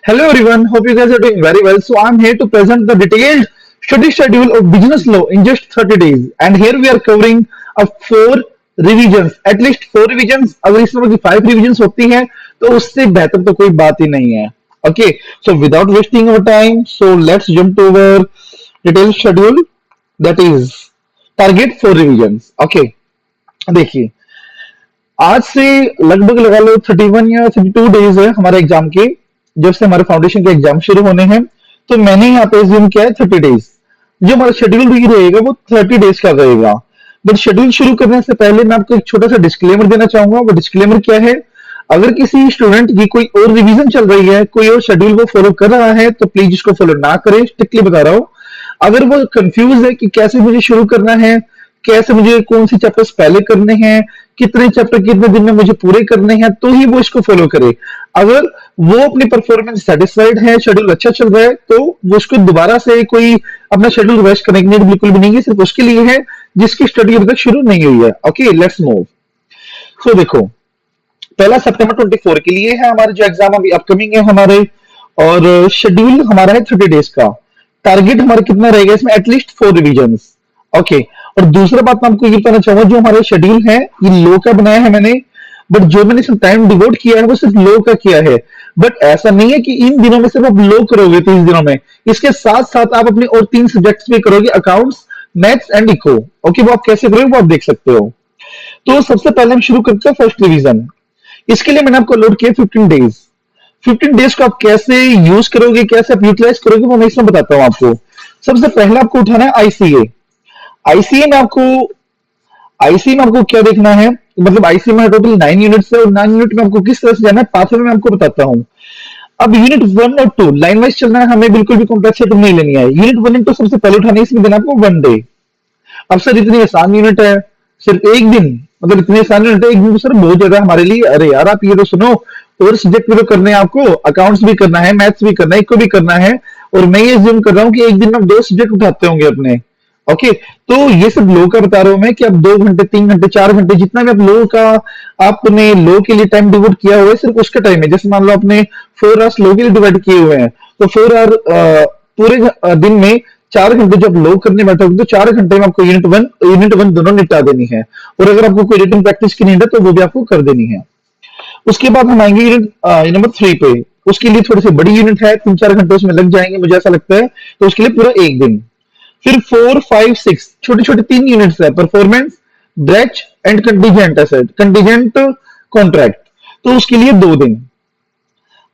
Hello everyone, hope you guys are doing very well. So I'm here to present the detailed study schedule of business law in just 30 days. And here we are covering four revisions, at least four revisions. अगर इस तरह की 5 revisions होती हैं तो उससे बेहतर तो कोई बात ही नहीं है. Okay, so without wasting our time, so let's jump to our detailed schedule. That is target 4 revisions. Okay, देखिए आज से लगभग लगा लो 31 या 32 डेज है हमारे एग्जाम के, जब से हमारे फाउंडेशन के एग्जाम शुरू होने हैं. तो मैंने यहाँ पे ज्यूम किया है 30 डेज. जो हमारा शेड्यूल भी रहेगा वो 30 डेज का रहेगा. बट शेड्यूल शुरू करने से पहले मैं आपको एक छोटा सा डिस्क्लेमर देना चाहूंगा. वो डिस्क्लेमर क्या है? अगर किसी स्टूडेंट की कोई और रिवीजन चल रही है, कोई और शेड्यूल वो फॉलो कर रहा है, तो प्लीज इसको फॉलो ना करें. स्ट्रिक्टली बता रहा हूं. अगर वो कंफ्यूज है कि कैसे मुझे शुरू करना है, कैसे मुझे कौन सी चैप्टर्स पहले करने हैं, कितने चैप्टर कितने दिन में मुझे पूरे करने हैं, तो ही वो इसको फॉलो करे. अगर वो अपनी परफॉर्मेंस सेटिस्फाइड है, शेड्यूल अच्छा चल रहा है, तो वो उसको दोबारा से कोई अपना शेड्यूल रिवाइज करने की नीड बिल्कुल भी नहीं है. सिर्फ उसके लिए है जिसकी स्टडी अभी तक शुरू नहीं हुई है. Okay, let's move. सो देखो, पहला सितंबर 24 के लिए है हमारे जो एग्जाम अभी अपकमिंग है हमारे. और शेड्यूल हमारा है 30 डेज का. टारगेट हमारा कितना रहेगा इसमें? At least 4 revision. ओके. और दूसरा बात मैं आपको ये बताना चाहूंगा, जो हमारा शेड्यूल है ये लो का बनाया है मैंने, बट जो मैंने इसमें टाइम डिवोट किया है वो सिर्फ लो का किया है. बट ऐसा नहीं है कि इन दिनों में सिर्फ आप लो करोगे 30 दिनों में. इसके साथ साथ आप अपने और 3 सब्जेक्ट्स भी करोगे, accounts, maths and eco. Okay, वो आप कैसे करोगे वो आप देख सकते हो. तो सबसे पहले हम शुरू करते हैं फर्स्ट रिवीजन. इसके लिए मैंने आपको लोड किया 15 डेज. 15 डेज को आप कैसे यूज करोगे, कैसे आप यूटिलाइज करोगे, वो मैं इसमें बताता हूं आपको. सबसे पहले आपको उठाना है आईसीए. आईसीए में आपको आईसीए में आपको क्या देखना है, मतलब आईसीए में टोटल 9 यूनिट्स है, और 9 यूनिट में आपको किस तरह से जाना है पाथवे में आपको बताता हूं. अब यूनिट 1 और 2 लाइन वाइज चलना है, हमें बिल्कुल भी कॉम्प्लेक्सिटी नहीं लेनी है. यूनिट 1 एंड 2 सबसे पहले उठाने, इसमें देना आपको 1 डे. अब सर इतनी आसान यूनिट है, सिर्फ एक दिन, मतलब इतने आसान यूनिट है, एक दिन तो सर बहुत ज्यादा हमारे लिए. अरे यार आप ये तो सुनो, और सब्जेक्ट भी तो करने हैं आपको, अकाउंट्स भी करना है, मैथ्स भी करना है, इको भी करना है. और मैं ये ज्यूम कर रहा हूँ कि एक दिन में आप 2 सब्जेक्ट उठाते होंगे अपने. ओके, तो ये सब लो का बता रहा हूं मैं कि आप 2 घंटे, 3 घंटे, 4 घंटे, जितना भी आप लो का आपने लो के लिए टाइम डिवोट किया हुआ है, सिर्फ उसका टाइम है. जैसे मान लो आपने 4 आवर्स लो के लिए डिवाइड किए हुए हैं, तो 4 आवर पूरे दिन में 4 घंटे जब लो करने बैठोगे तो 4 घंटे में आपको यूनिट वन दोनों निपटा देनी है. और अगर आपको कोई रिटन प्रैक्टिस की नीड है तो वो भी आपको कर देनी है. उसके बाद हम आएंगे यूनिट नंबर 3 पे. उसके लिए थोड़ी सी बड़ी यूनिट है, 3-4 घंटे उसमें लग जाएंगे मुझे ऐसा लगता है, तो उसके लिए पूरा एक दिन. फिर 4, 5, 6 छोटे छोटे 3 यूनिट्स है, performance, breach and contingent asset, contingent contract, तो उसके लिए 2 दिन.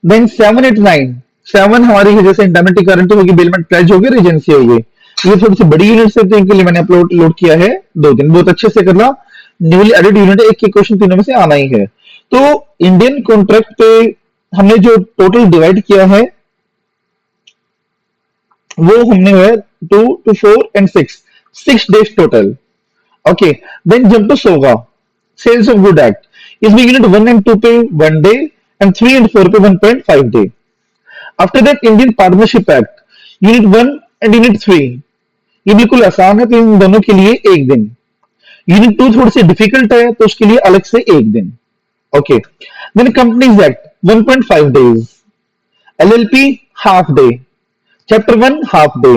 देन 7, 8, 9, 7 हमारी है जैसे इंडैमेनिटी गारंटी होगी, बेलमेंट प्लेज होगी, रेजेंसी होगी. ये थोड़ी सी बड़ी यूनिट्स है, तो इनके लिए मैंने अपलोड लोड किया है 2 दिन. बहुत अच्छे से करना, न्यूली एडेड यूनिट है, एक क्वेश्चन तीनों में से आना ही है. तो इंडियन कॉन्ट्रैक्ट पे हमने जो टोटल डिवाइड किया है वो हमने है 2 to 4 and 6 days total. Okay, then jump to SOGA, sales of good act. इसमें यूनिट 1 and 2 पे 1 डे एंड 3 and 4 पे 1.5 day. After that Indian partnership act, unit 1 and unit 3 ये बिल्कुल आसान है, तो इन दोनों के लिए एक दिन. यूनिट 2 थोड़ी सी डिफिकल्ट है, तो उसके लिए अलग से एक दिन. Okay, then companies act 1.5 days, LLP half day, chapter 1 half day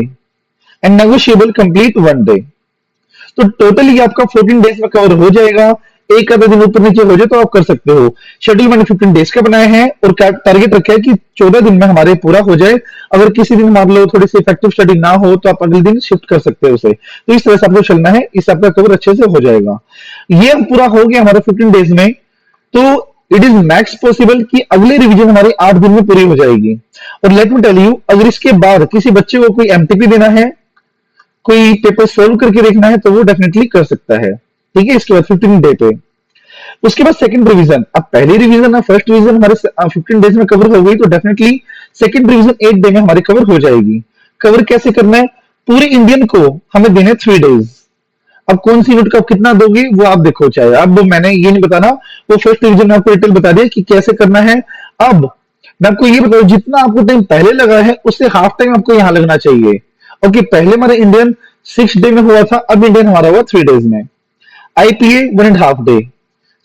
and negotiable complete 1 day. तो टोटल ये आपका 14 डेज में कवर हो जाएगा. एक आधा दिन ऊपर नीचे हो जाए तो आप कर सकते हो. शेड्यूल मैंने 15 डेज का बनाया है और टारगेट रखा है कि 14 दिन में हमारे पूरा हो जाए. अगर किसी दिन मान लो थोड़ी सी इफेक्टिव स्टडी ना हो तो आप अगले दिन शिफ्ट कर सकते हो उसे. तो इस तरह से आपको चलना है, इससे आपका कवर अच्छे से हो जाएगा. ये पूरा हो गया हमारा 15 डेज में. तो इट इज मैक्स पॉसिबल कि अगले रिवीजन हमारी 8 दिन में पूरी हो जाएगी. और लेट मी टेल यू, अगर इसके बाद किसी बच्चे को कोई एमटीपी देना है, कोई पेपर सोल्व करके देखना है, तो वो डेफिनेटली कर सकता है. ठीक है, इसके बाद 15 डे पे. उसके बाद सेकंड रिवीजन. अब पहली रिवीजन है, फर्स्ट रिवीजन हमारे 15 डेज में कवर हो गई, तो डेफिनेटली सेकंड रिवीजन 8 डे में हमारे कवर हो जाएगी. कवर कैसे करना है? पूरे इंडियन को हमें देने 3 डेज. अब कौन सी यूनिट का आप कितना दोगे वो आप देखो. चाहे अब मैंने ये नहीं बताना, वो फर्स्ट रिवीजन में आपको डिटेल बता दिया कि कैसे करना है. अब मैं आपको ये बताऊं, जितना आपको टाइम पहले लगा है उससे हाफ टाइम आपको यहां लगना चाहिए. ओके, पहले हमारा इंडियन 6 डे में हुआ था, अब इंडियन हमारा हुआ 3 डेज में. IPA 1.5 day,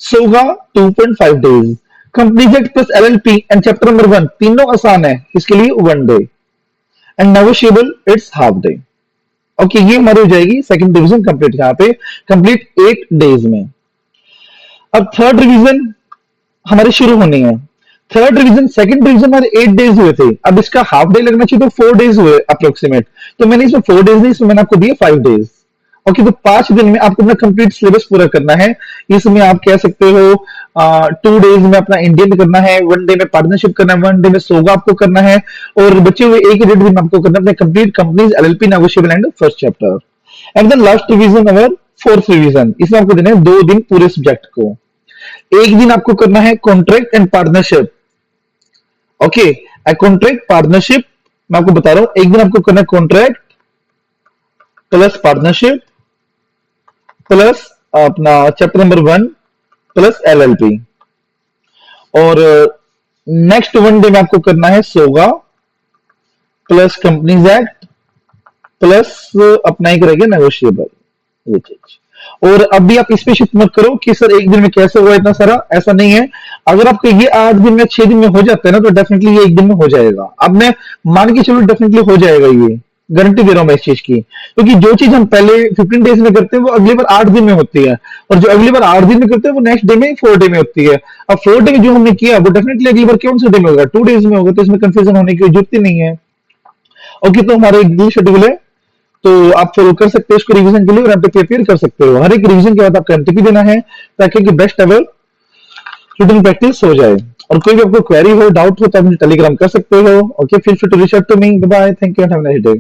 SOGA 2.5 days, companies act plus LLP and chapter number 1 तीनों आसान है, इसके लिए 1 day and negotiable it's half day. Okay, ये हमारी हो जाएगी सेकंड रिवीजन कंप्लीट, यहाँ पे कंप्लीट 8 डेज में। अब थर्ड रिवीजन हमारी शुरू होनी है। थर्ड रिवीजन सेकंड रिवीजन हमारे 8 डेज हुए थे, अब इसका हाफ डे लगना चाहिए, तो 4 डेज हुए अप्रोक्सीमेट, तो मैंने इसमें 4 डेज नहीं, इसमें मैंने आपको दिए 5 डेज। ओके, तो 5 दिन में आपको अपना कंप्लीट सिलेबस पूरा करना है। इसमें आप कह सकते हो 2 डेज में अपना इंडियन करना है, 1 डे में पार्टनरशिप करना है, 1 डे में सोगा आपको करना है, और बचे हुए एक 1.5 दिन में आपको करना है अपने complete companies LLP negotiable and first chapter. And then last revision our fourth revision, इसमें आपको देना है 2 दिन पूरे सब्जेक्ट को। एक दिन आपको करना है contract and partnership. Okay, contract partnership मैं आपको बता रहा हूं, एक दिन आपको करना है कॉन्ट्रैक्ट प्लस पार्टनरशिप प्लस अपना चैप्टर नंबर 1 प्लस एलएलपी, और नेक्स्ट 1 डे में आपको करना है सोगा प्लस कंपनीज एक्ट प्लस अपना एक रहेगा नेगोशिएबल, ये चीज। और अब भी आप इस पे शिफ्ट मत करो कि सर एक दिन में कैसे हुआ इतना सारा, ऐसा नहीं है। अगर आपको ये 8 दिन में 6 दिन में हो जाता है ना, तो डेफिनेटली ये एक दिन में हो जाएगा। अब मैं मान के चलो डेफिनेटली हो जाएगा, ये गारंटी दे रहा हूं मैं इस चीज की, क्योंकि जो चीज हम पहले 15 डेज में करते हैं वो अगली बार 8 दिन में होती है, और जो अगली बार 8 दिन में करते हैं वो नेक्स्ट डे में 4 डे में होती है। अब 4 डे में जो हमने किया वो डेफिनेटली अगली बार कौन से डे में होगा, 2 डेज में होगा, तो इसमें कंफ्यूजन होने की जरूरत ही नहीं है। ओके, तो हमारा एक दिन शेड्यूल है, तो आप फॉलो कर सकते हो इसको रिवीजन के लिए, और यहाँ पे प्रिपेयर कर सकते हो। हर एक रिवीजन के बाद आपका एमटीपी देना है, ताकि कि बेस्ट एवर रिटन प्रैक्टिस हो जाए। और कोई भी आपको क्वेरी हो, डाउट हो, तो आप मुझे टेलीग्राम कर सकते हो। Okay, feel free to reach out to me. Bye, thank you, have a nice day.